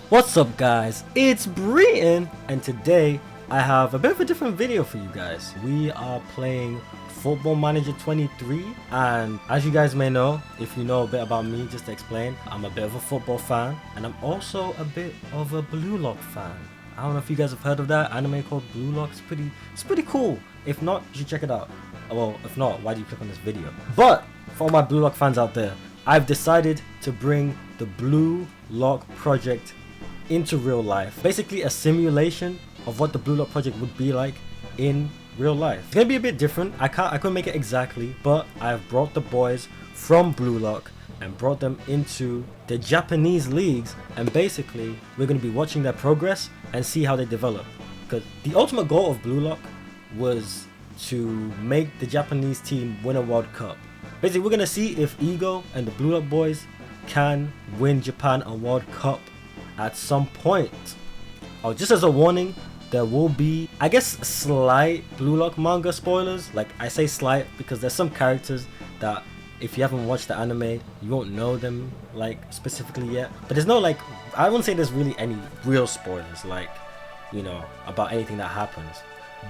What's up guys, it's BREETON, and today I have a bit of a different video for you guys. We are playing Football Manager 23, and as you guys may know, if you know a bit about me, just to explain, I'm a bit of a football fan, and I'm also a bit of a BLUELOCK fan. I don't know if you guys have heard of that anime called BLUELOCK. It's pretty cool. If not, you should check it out. Well, if not, why do you click on this video? But for all my BLUELOCK fans out there, I've decided to bring the BLUELOCK project into real life. Basically a simulation of what the BLUELOCK project would be like in real life. It's gonna be a bit different. I couldn't make it exactly, but I've brought the boys from BLUELOCK and brought them into the Japanese leagues, and basically we're gonna be watching their progress and see how they develop. Because the ultimate goal of BLUELOCK was to make the Japanese team win a World Cup. Basically we're gonna see if Ego and the BLUELOCK boys can win Japan a World Cup at some point. Oh, just as a warning, there will be, I guess, slight BLUELOCK manga spoilers. Like, I say slight because there's some characters that if you haven't watched the anime, you won't know them like specifically yet. But there's no, like, I wouldn't say there's really any real spoilers, like, you know, about anything that happens.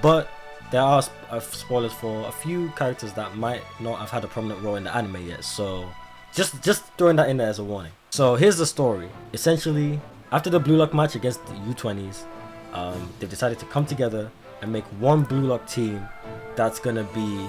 But there are spoilers for a few characters that might not have had a prominent role in the anime yet. So just throwing that in there as a warning. So here's the story. Essentially, after the BLUELOCK match against the U20s, they've decided to come together and make one BLUELOCK team that's gonna be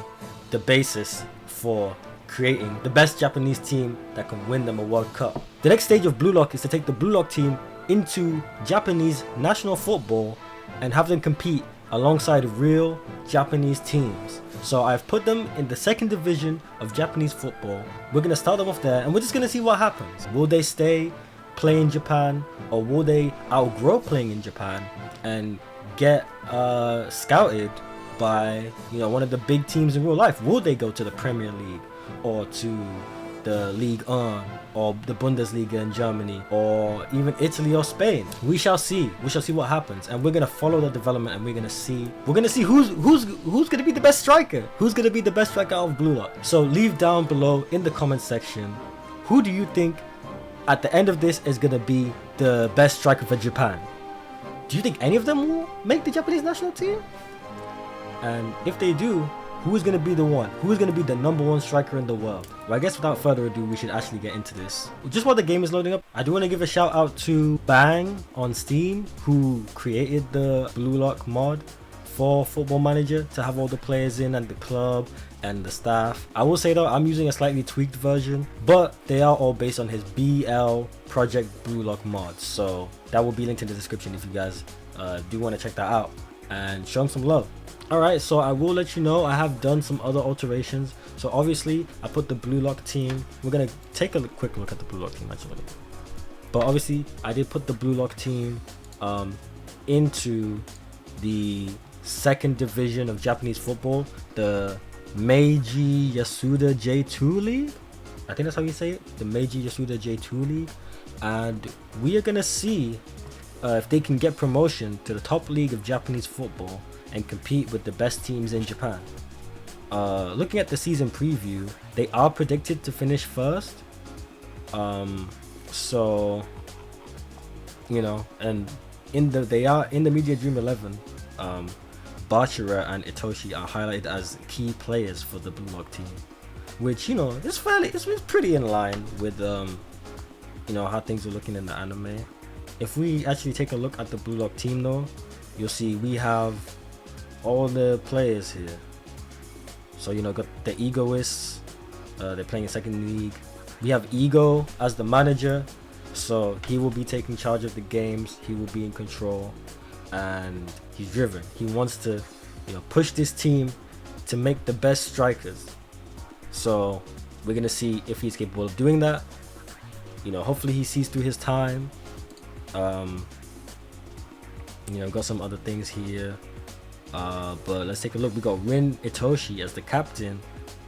the basis for creating the best Japanese team that can win them a World Cup. The next stage of BLUELOCK is to take the BLUELOCK team into Japanese national football and have them compete alongside real Japanese teams. So I've put them in the second division of Japanese football. We're gonna start them off there and we're just gonna see what happens. Will they stay play in Japan, or will they outgrow playing in Japan and get scouted by, you know, one of the big teams in real life? Will they go to the Premier League or to the Ligue 1 or the Bundesliga in Germany or even Italy or Spain? We shall see. We shall see what happens, and we're gonna follow the development, and we're gonna see who's gonna be the best striker. Who's gonna be the best striker out of BLUELOCK? So leave down below in the comment section, who do you think at the end of this is gonna be the best striker for Japan? Do you think any of them will make the Japanese national team? And if they do, who is gonna be the one? Who is gonna be the #1 striker in the world? Well, I guess without further ado, we should actually get into this. Just while the game is loading up, I do want to give a shout out to Bang on Steam, who created the BLUELOCK mod for Football Manager to have all the players in and the club and the staff. I will say though, I'm using a slightly tweaked version, but they are all based on his BL Project BLUELOCK mods, so that will be linked in the description if you guys do want to check that out and show him some love. Alright, so I will let you know I have done some other alterations. So obviously I put the BLUELOCK team, we're gonna take a quick look at the BLUELOCK team actually, but obviously I did put the BLUELOCK team into the second division of Japanese football, the Meiji Yasuda J2 League. I think that's how you say it, the Meiji Yasuda J2 League, and we are gonna see if they can get promotion to the top league of Japanese football and compete with the best teams in Japan. Looking at the season preview, they are predicted to finish first. So you know, and they are in the Media Dream 11. Bachira and Itoshi are highlighted as key players for the BLUELOCK team, which, you know, it's pretty in line with you know, how things are looking in the anime. If we actually take a look at the BLUELOCK team though, you'll see we have all the players here. So, you know, got the Egoists, they're playing in second league. We have Ego as the manager, so he will be taking charge of the games, he will be in control, and he's driven. He wants to, you know, push this team to make the best strikers. So we're gonna see if he's capable of doing that. You know, hopefully he sees through his time. You know, got some other things here, but let's take a look. We got Rin Itoshi as the captain,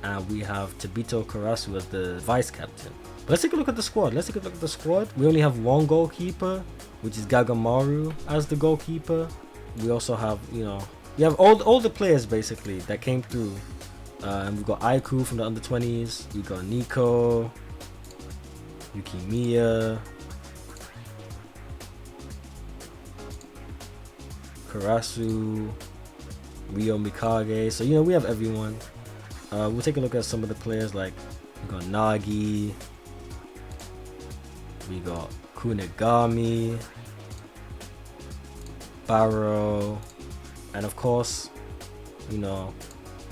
and we have Tabito Karasu as the vice captain. But let's take a look at the squad. We only have one goalkeeper, which is Gagamaru as the goalkeeper. We also have, you know, we have all the players basically that came through. And we've got Aiku from the under 20s. We got Nico, Yukimiya, Karasu, Ryo Mikage. So, you know, we have everyone. We'll take a look at some of the players. Like, we got Nagi, we got Kunigami, Barrow, and of course, you know,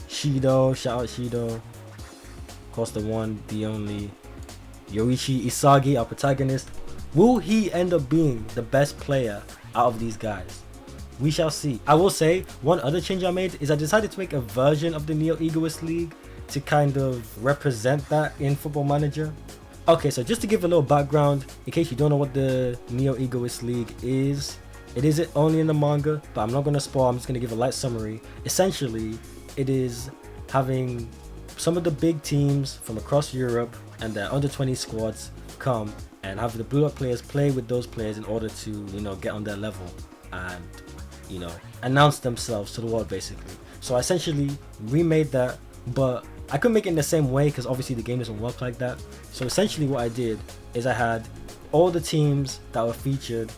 Shido. Shout out Shido. Of course, the one, the only Yoichi Isagi, our protagonist. Will he end up being the best player out of these guys? We shall see. I will say, one other change I made is I decided to make a version of the Neo Egoist League to kind of represent that in Football Manager. Okay, so just to give a little background, in case you don't know what the Neo Egoist League is, it is only in the manga, but I'm not going to spoil, I'm just going to give a light summary. Essentially, it is having some of the big teams from across Europe and their under 20 squads come and have the Blue Lock players play with those players in order to, you know, get on their level and, you know, announce themselves to the world basically. So I essentially remade that, but I couldn't make it in the same way because obviously the game doesn't work like that. So essentially what I did is I had all the teams that were featured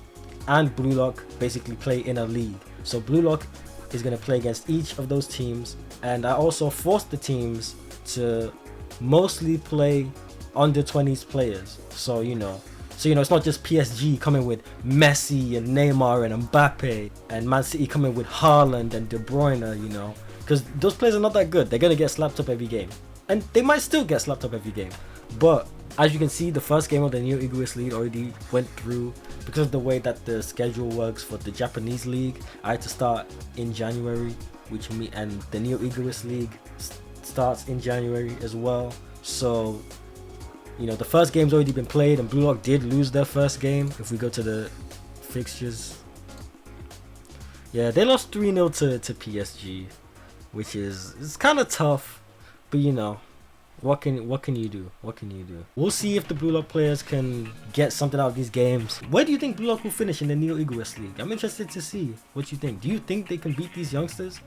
and Blue Lock basically play in a league. So Blue Lock is going to play against each of those teams, and I also forced the teams to mostly play under 20s players. So you know it's not just PSG coming with Messi and Neymar and Mbappe, and Man City coming with Haaland and De Bruyne, you know, because those players are not that good. They're gonna get slapped up every game, and they might still get slapped up every game. But as you can see, the first game of the Neo Egoist League already went through because of the way that the schedule works for the Japanese league. I had to start in January, and the Neo Egoist League starts in January as well. So, you know, the first game's already been played, and Blue Lock did lose their first game. If we go to the fixtures, yeah, they lost 3-0 to PSG, which it's kind of tough, but you know, what can you do? What can you do? We'll see if the Blue Lock players can get something out of these games. Where do you think Blue Lock will finish in the Neo Egoist League? I'm interested to see what you think. Do you think they can beat these youngsters?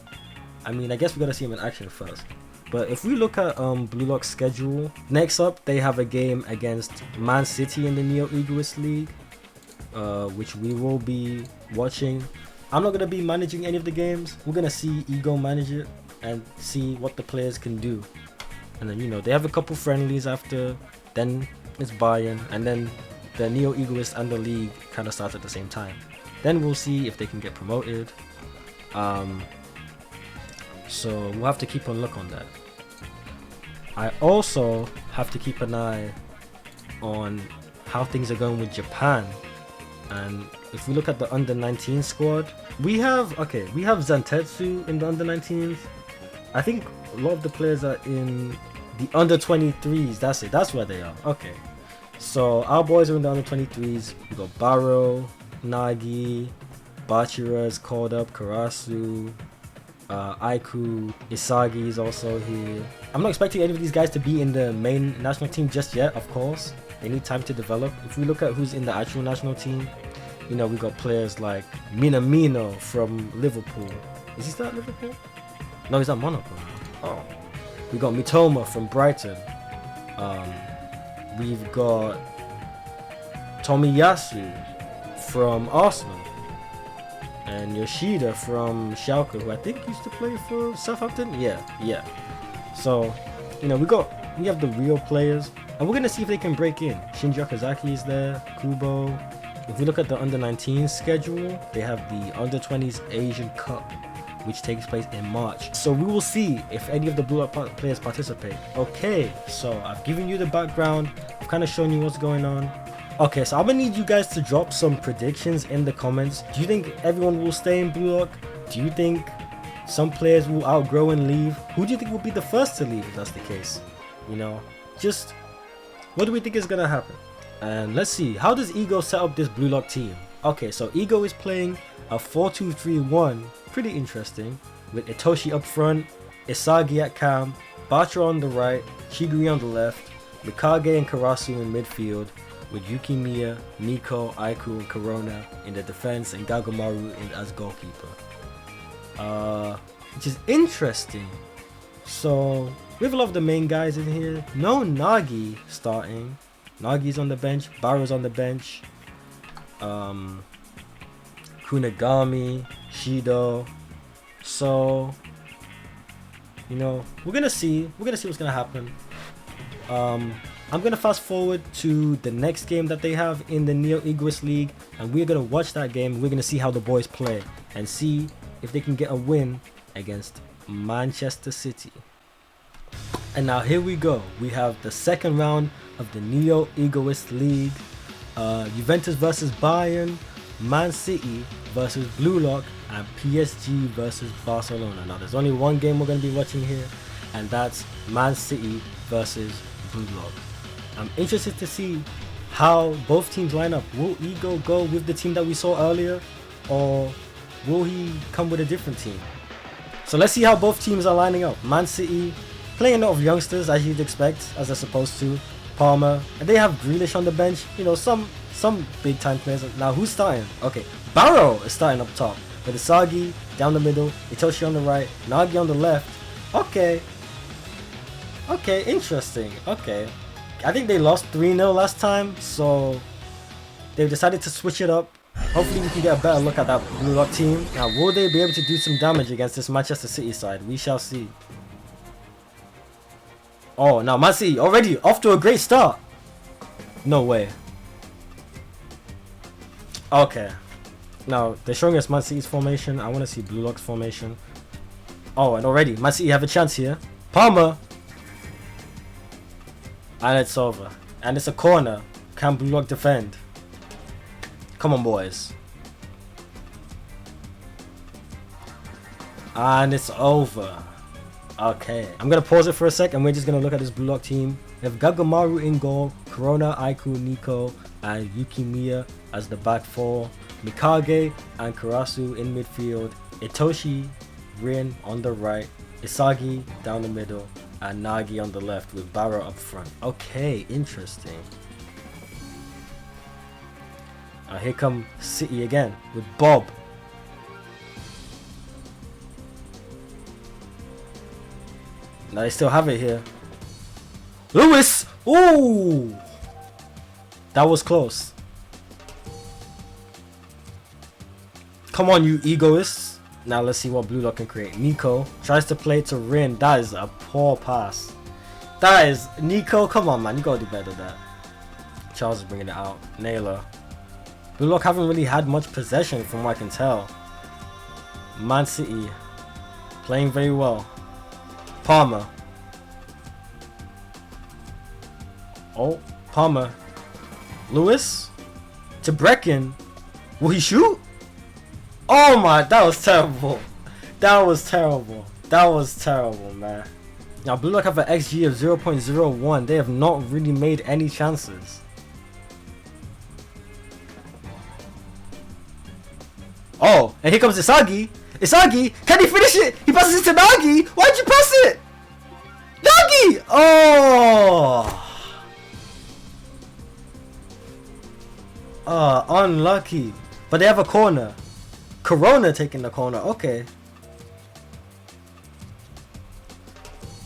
I mean, I guess we gotta see them in action first. But if we look at Blue Lock's schedule, next up they have a game against Man City in the Neo Egoist League, which we will be watching. I'm not gonna be managing any of the games. We're gonna see Ego manage it and see what the players can do. And then, you know, they have a couple friendlies after, then it's Bayern, and then the Neo Egoist and the league kind of start at the same time. Then we'll see if they can get promoted. So we'll have to keep a look on that. I also have to keep an eye on how things are going with Japan. And if we look at the under 19 squad, we have Zantetsu in the under 19s. I think a lot of the players are in the under 23s. That's it, that's where they are. Okay, so our boys are in the under 23s. We got Barrow, Nagi, Bachira is called up, Karasu, Aiku, Isagi is also here. I'm not expecting any of these guys to be in the main national team just yet, of course. They need time to develop. If we look at who's in the actual national team, you know, we got players like Minamino from Liverpool. Is he still at Liverpool? No, he's at Monaco. Oh. We got Mitoma from Brighton. We've got Tomiyasu from Arsenal. And Yoshida from Schalke, who I think used to play for Southampton. Yeah. So, you know, we have the real players, and we're gonna see if they can break in. Shinji Okazaki is there, Kubo. If we look at the under 19 schedule, they have the under 20s Asian Cup, which takes place in March. So we will see if any of the Blue Lock players participate. Okay, so I've given you the background. I've kind of shown you what's going on. Okay, so I'm gonna need you guys to drop some predictions in the comments. Do you think everyone will stay in Blue Lock? Do you think some players will outgrow and leave? Who do you think will be the first to leave if that's the case? You know, just what do we think is gonna happen? And let's see, how does Ego set up this Blue Lock team? Okay, so Ego is playing a 4-2-3-1, pretty interesting, with Itoshi up front, Isagi at cam, Bachira on the right, Shiguri on the left, Mikage and Karasu in midfield, with Yukimiya, Nico, Aiku, and Corona in the defense, and Gagomaru as goalkeeper. Which is interesting. So we have a lot of the main guys in here. No Nagi starting. Nagi's on the bench. Barrow's on the bench. Kunigami, Shido. So, you know, we're gonna see what's gonna happen. I'm gonna fast forward to the next game that they have in the Neo Egoist League, and we're gonna watch that game. We're gonna see how the boys play and see if they can get a win against Manchester City. And now here we go. We have the second round of the Neo Egoist League. Juventus versus Bayern, Man City versus BLUELOCK, and PSG versus Barcelona. Now there's only one game we're going to be watching here, and that's Man City versus BLUELOCK. I'm interested to see how both teams line up. Will Ego go with the team that we saw earlier, or will he come with a different team? So let's see how both teams are lining up. Man City playing a lot of youngsters, as you'd expect, as they're supposed to. Palmer, and they have Grealish on the bench. You know, some big time players. Now who's starting? Okay, Barrow is starting up top, with Isagi down the middle, Itoshi on the right, Nagi on the left. Okay, interesting. Okay, I think they lost 3-0 last time, so they've decided to switch it up. Hopefully we can get a better look at that BLUELOCK team. Now, will they be able to do some damage against this Manchester City side? We shall see. Oh, now Man City already off to a great start. No way. Okay. Now, they're showing us Man City's formation. I want to see BLUELOCK's formation. Oh, and already Man City have a chance here. Palmer. And it's over. And it's a corner. Can BLUELOCK defend? Come on, boys. And it's over. Okay, I'm gonna pause it for a sec and we're just gonna look at this BLUELOCK team. We have Gagamaru in goal, Corona, Aiku, Nico, and Yukimiya as the back four. Mikage and Karasu in midfield. Itoshi, Rin on the right. Isagi down the middle. And Nagi on the left with Barrow up front. Okay, interesting. Here come City again with Bob. Now they still have it here. Lewis! Ooh! That was close. Come on, you egoists. Now let's see what BLUELOCK can create. Nico tries to play to Rin. That is a poor pass. That is... Nico, come on, man. You gotta do better than that. Charles is bringing it out. Naylor. BLUELOCK haven't really had much possession from what I can tell. Man City playing very well. Palmer. Oh, Palmer. Lewis. To Brecken. Will he shoot? Oh my, that was terrible. That was terrible. That was terrible, man. Now, BLUELOCK have an XG of 0.01. They have not really made any chances. Oh, and here comes Isagi. Isagi, can he finish it? He passes it to Nagi. Why'd you pass it? Nagi! Oh! Unlucky. But they have a corner. Corona taking the corner. Okay.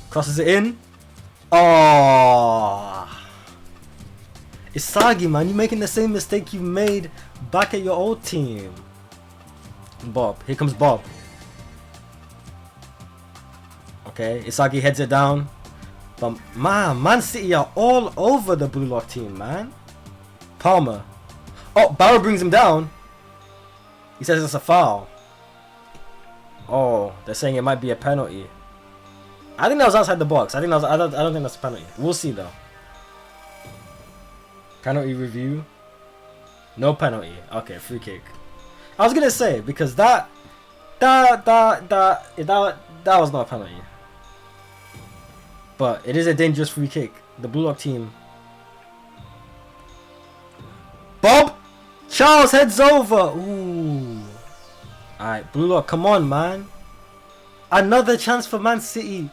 Crosses it in. Oh! Isagi, man, you're making the same mistake you made back at your old team. Bob. Here comes Bob. Okay, Isagi heads it down. But Man City are all over the BLUELOCK team, man. Palmer. Oh, Barrow brings him down. He says it's a foul. Oh, they're saying it might be a penalty. I think that was outside the box. I don't think that's a penalty. We'll see though. Penalty review. No penalty. Okay, free kick. I was gonna say, because that was not a penalty. But it is a dangerous free kick. The BLUELOCK team. Bob! Charles heads over! Ooh. Alright, BLUELOCK, come on, man. Another chance for Man City.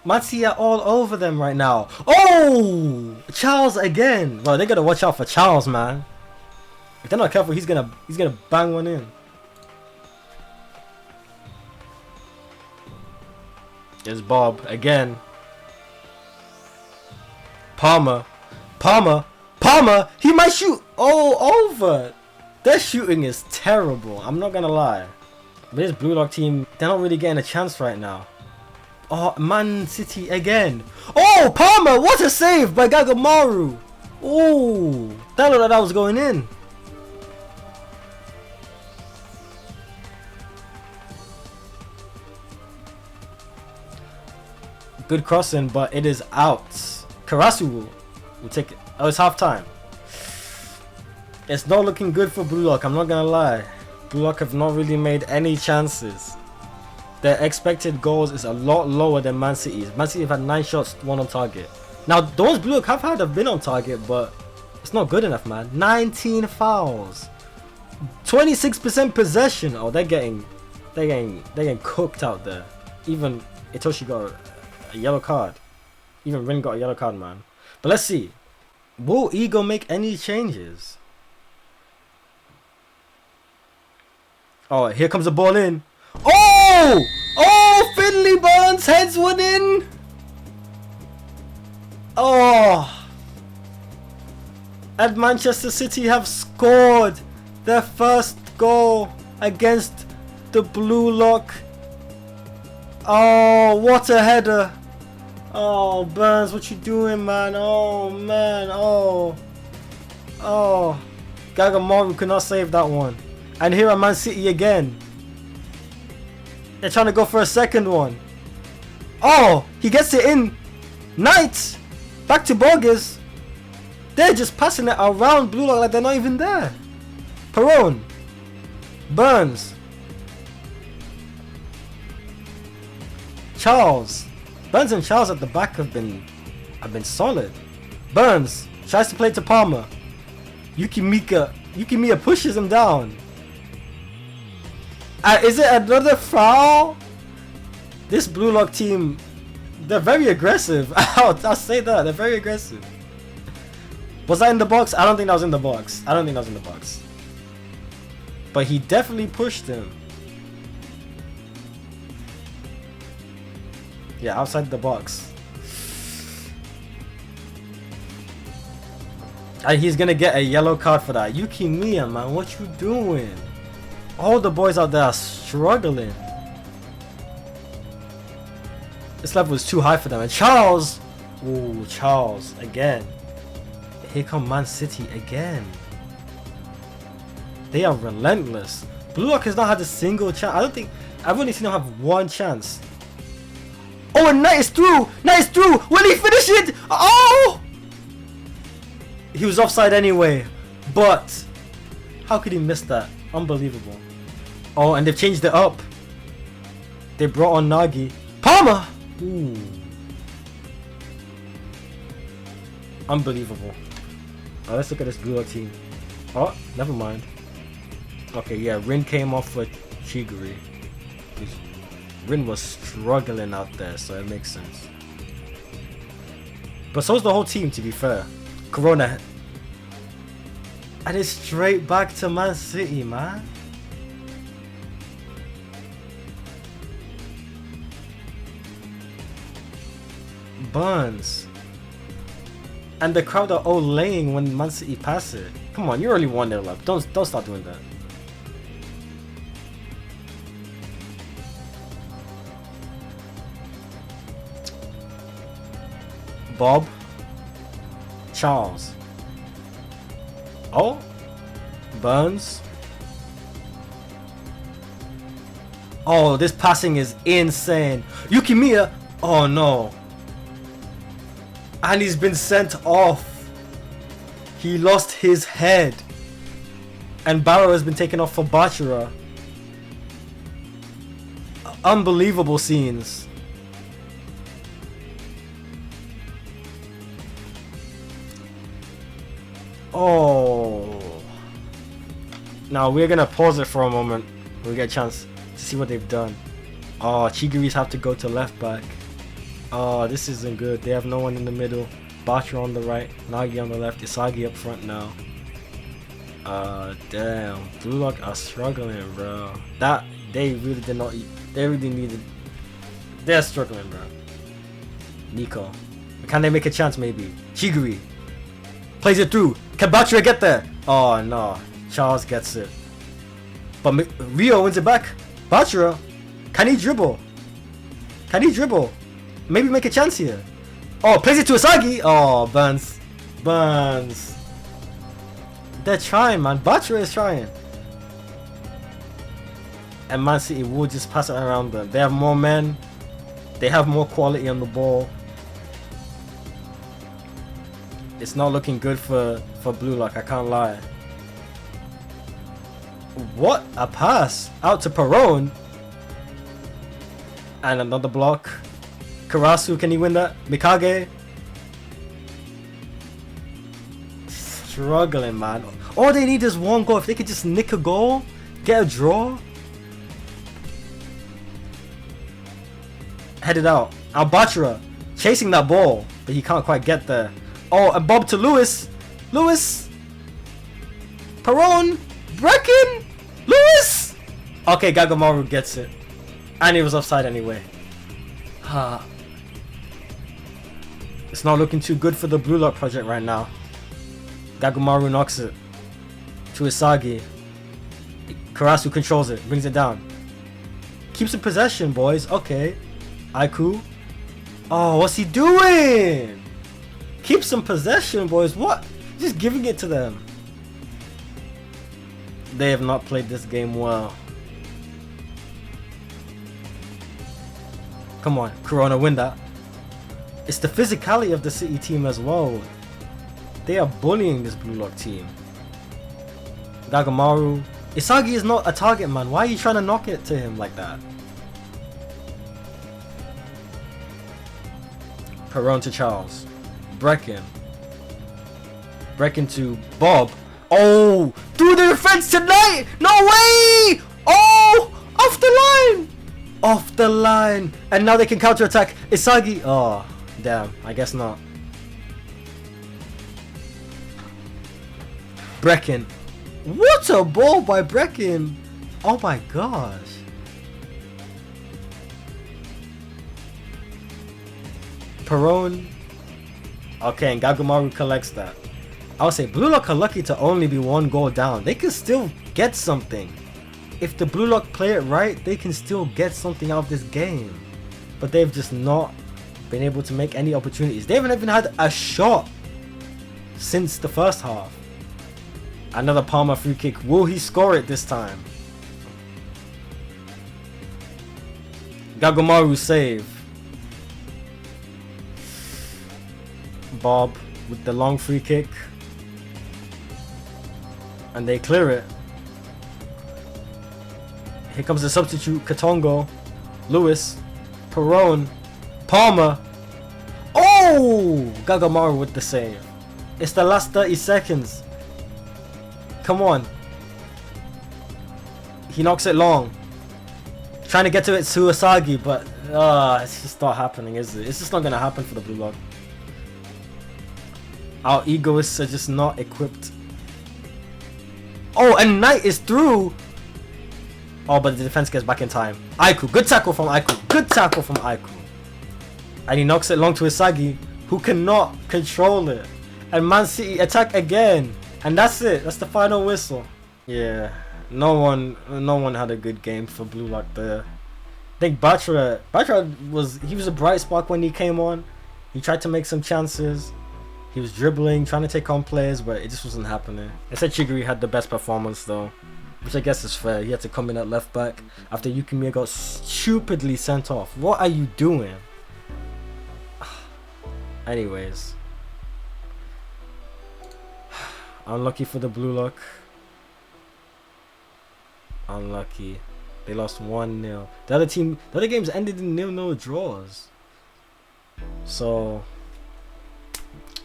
Man City are all over them right now. Oh! Charles again. Well, they gotta watch out for Charles, man. If they're not careful, he's gonna bang one in. There's Bob again. Palmer. He might shoot all over. Their shooting is terrible. I'm not gonna lie. But this Blue Lock team, they're not really getting a chance right now. Oh, Man City again. Oh, Palmer, what a save by Gagamaru. Oh, that looked like that was going in. Good crossing, but it is out. Karasu will take it. Oh, it's half time. It's not looking good for Blue Lock, I'm not gonna lie. Blue Lock have not really made any chances. Their expected goals is a lot lower than Man City's. Man City have had 9 shots, 1 on target. Now, those Blue Lock have had have been on target, but it's not good enough, man. 19 fouls. 26% possession. Oh, they're getting cooked out there. Even Itoshi got a yellow card. Even Rin got a yellow card, man. But let's see. Will Ego make any changes? Oh, here comes the ball in. Oh! Oh, Finley Burns heads one in. Oh. And Manchester City have scored their first goal against the Blue Lock. Oh, what a header. Oh, Burns, what you doing, man? Oh, man. Oh. Oh. Gagamaru could not save that one. And here are Man City again. They're trying to go for a second one. Oh, he gets it in. Knight. Back to Borges. They're just passing it around Blue Lock like they're not even there. Perone. Burns. Charles. Burns and Charles at the back have been solid. Burns tries to play to Palmer. Yukimiya pushes him down. Is it another foul? This Blue Lock team, they're very aggressive. I'll say that, they're very aggressive. Was that in the box? I don't think that was in the box. But he definitely pushed him. Yeah, outside the box. And he's gonna get a yellow card for that. Yukimiya, man, what you doing? All the boys out there are struggling. This level is too high for them. And Charles! Ooh, Charles, again. Here come Man City again. They are relentless. Blue Lock has not had a single chance. I've only seen them have one chance. Oh, and Knight is through! Knight is through! Will he finish it? Oh! He was offside anyway. But how could he miss that? Unbelievable. Oh, and they've changed it up. They brought on Nagi. Palmer! Ooh. Unbelievable. Oh, let's look at this Blue Lock team. Oh, never mind. Okay, yeah, Rin came off for Chiguri. Rin was struggling out there, so it makes sense. But so's the whole team, to be fair. Corona. And it's straight back to Man City, man. Burns. And the crowd are all laying when Man City pass it. Come on, you're only 1-0 up. Don't start doing that. Bob. Charles. Oh. Burns. Oh, this passing is insane. Yukimiya. Oh no. And he's been sent off. He lost his head. And Barrow has been taken off for Bachara. Unbelievable scenes. Oh. Now we're gonna pause it for a moment. We get a chance to see what they've done. Oh, Chiguris have to go to left back. Oh, this isn't good. They have no one in the middle. Bachara on the right, Nagi on the left, Isagi up front now. Damn. Blue Lock are struggling, bro. That they really did not. They really needed. They're struggling, bro. Nico. Can they make a chance? Maybe. Chiguri plays it through. Can Bachara get there? Oh no. Charles gets it. But Rio wins it back. Bachira, can he dribble? Can he dribble? Maybe make a chance here. Oh, plays it to Isagi. Oh, Burns. Burns. They're trying, man. Bachira is trying. And Man City will just pass it around them. They have more men. They have more quality on the ball. It's not looking good for BLUELOCK, I can't lie. What a pass! Out to Perone. And another block. Karasu, can he win that? Mikage. Struggling, man. All they need is one goal. If they could just nick a goal, get a draw. Headed out. Al-Bachira chasing that ball, but he can't quite get there. Oh, and Bob to Lewis. Lewis. Perone. Brecken. Lewis. Okay, Gagamaru gets it. And he was offside anyway. It's not looking too good for the BLUELOCK project right now. Gagamaru knocks it to Isagi. Karasu controls it, brings it down. Keeps in possession, boys. Okay. Aiku. Oh, what's he doing? Keeps some possession, boys. What? Just giving it to them. They have not played this game well. Come on, Corona, win that. It's the physicality of the City team as well. They are bullying this BLUELOCK team. Gagamaru. Isagi is not a target man. Why are you trying to knock it to him like that? Perone to Charles. Brecken. Brecken to Bob. Oh! Through the defense tonight! No way! Oh! Off the line! Off the line! And now they can counter attack. Isagi. Oh, damn. I guess not. Brecken. What a ball by Brecken! Oh my gosh. Perone. Okay, and Gagamaru collects that. I would say BLUELOCK are lucky to only be one goal down. They can still get something. If the BLUELOCK play it right, they can still get something out of this game. But they've just not been able to make any opportunities. They haven't even had a shot since the first half. Another Palmer free kick. Will he score it this time? Gagamaru save. Bob with the long free kick. And they clear it. Here comes the substitute, Katongo. Lewis. Perone. Palmer. Oh! Gagamaru with the save. It's the last 30 seconds. Come on. He knocks it long. Trying to get to it to Isagi, but it's just not happening, is it? It's just not going to happen for the BLUELOCK. Our egoists are just not equipped. Oh, and Knight is through. Oh, but the defense gets back in time. Aiku. Good tackle from Aiku. Good tackle from Aiku. And he knocks it long to Isagi, who cannot control it. And Man City attack again. And that's it. That's the final whistle. Yeah. No one had a good game for BLUELOCK there. I think Bachira was a bright spark when he came on. He tried to make some chances. He was dribbling, trying to take on players, but it just wasn't happening. I said Chigiri had the best performance though, which I guess is fair. He had to come in at left back after Yukimiya got stupidly sent off. What are you doing? Anyways. Unlucky for the BLUELOCK. Unlucky. They lost 1-0. The other games ended in 0-0 draws. So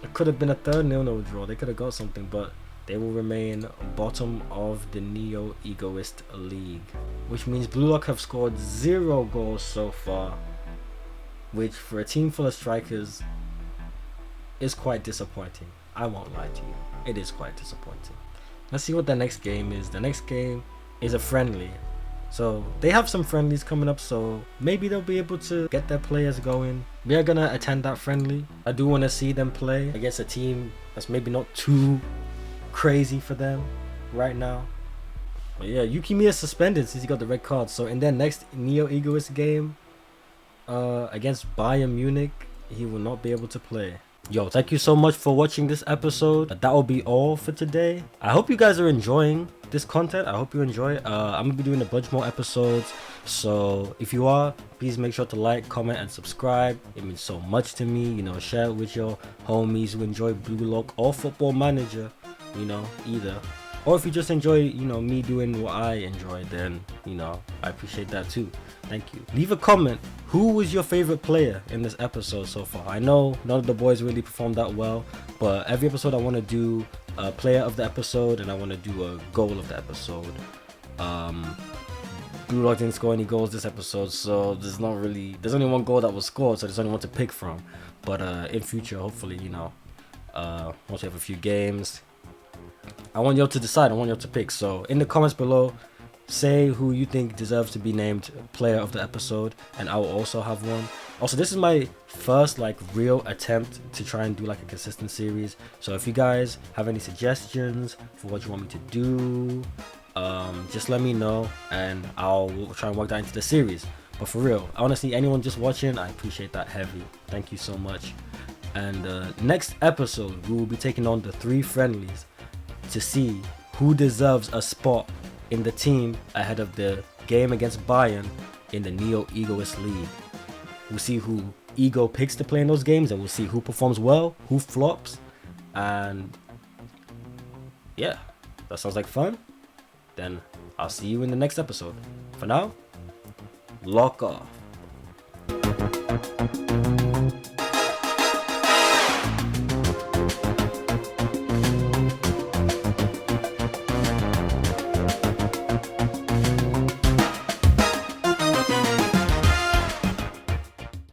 it could have been a third 0-0 draw. They could have got something, but they will remain bottom of the Neo Egoist League, which means BLUELOCK have scored 0 goals so far, which for a team full of strikers is quite disappointing. I won't lie to you, it is quite disappointing. Let's see what the next game is. The next game is a friendly, so they have some friendlies coming up, so maybe they'll be able to get their players going. We are gonna attend that friendly. I do want to see them play against a team that's maybe not too crazy for them right now. But yeah, Yukimi is suspended since he got the red card. So in their next Neo Egoist game against Bayern Munich, he will not be able to play. Yo, thank you so much for watching this episode. That will be all for today. I hope you guys are enjoying this content. I hope you enjoy it. I'm gonna be doing a bunch more episodes, so if you are, please make sure to like, comment, and subscribe. It means so much to me. You know, share it with your homies who enjoy BLUELOCK or Football Manager, you know, either. Or if you just enjoy, you know, me doing what I enjoy, then, you know, I appreciate that too. Thank you. Leave a comment. Who was your favorite player in this episode so far? I know none of the boys really performed that well, but every episode I want to do a player of the episode, and I want to do a goal of the episode. BLUELOCK didn't score any goals this episode, so there's only one goal that was scored, so there's only one to pick from. But in future, hopefully, you know, once we have a few games, I want y'all to decide. I want y'all to pick. So in the comments below, say who you think deserves to be named player of the episode, and I will also have one. Also, this is my first like real attempt to try and do like a consistent series. So if you guys have any suggestions for what you want me to do, just let me know, and I'll try and work that into the series. But for real, honestly, anyone just watching, I appreciate that heavy. Thank you so much. And next episode, we will be taking on the 3 friendlies to see who deserves a spot in the team ahead of the game against Bayern in the Neo Egoist League. We'll see who Ego picks to play in those games, and we'll see who performs well, who flops, and yeah, that sounds like fun. Then I'll see you in the next episode. For now, lock off.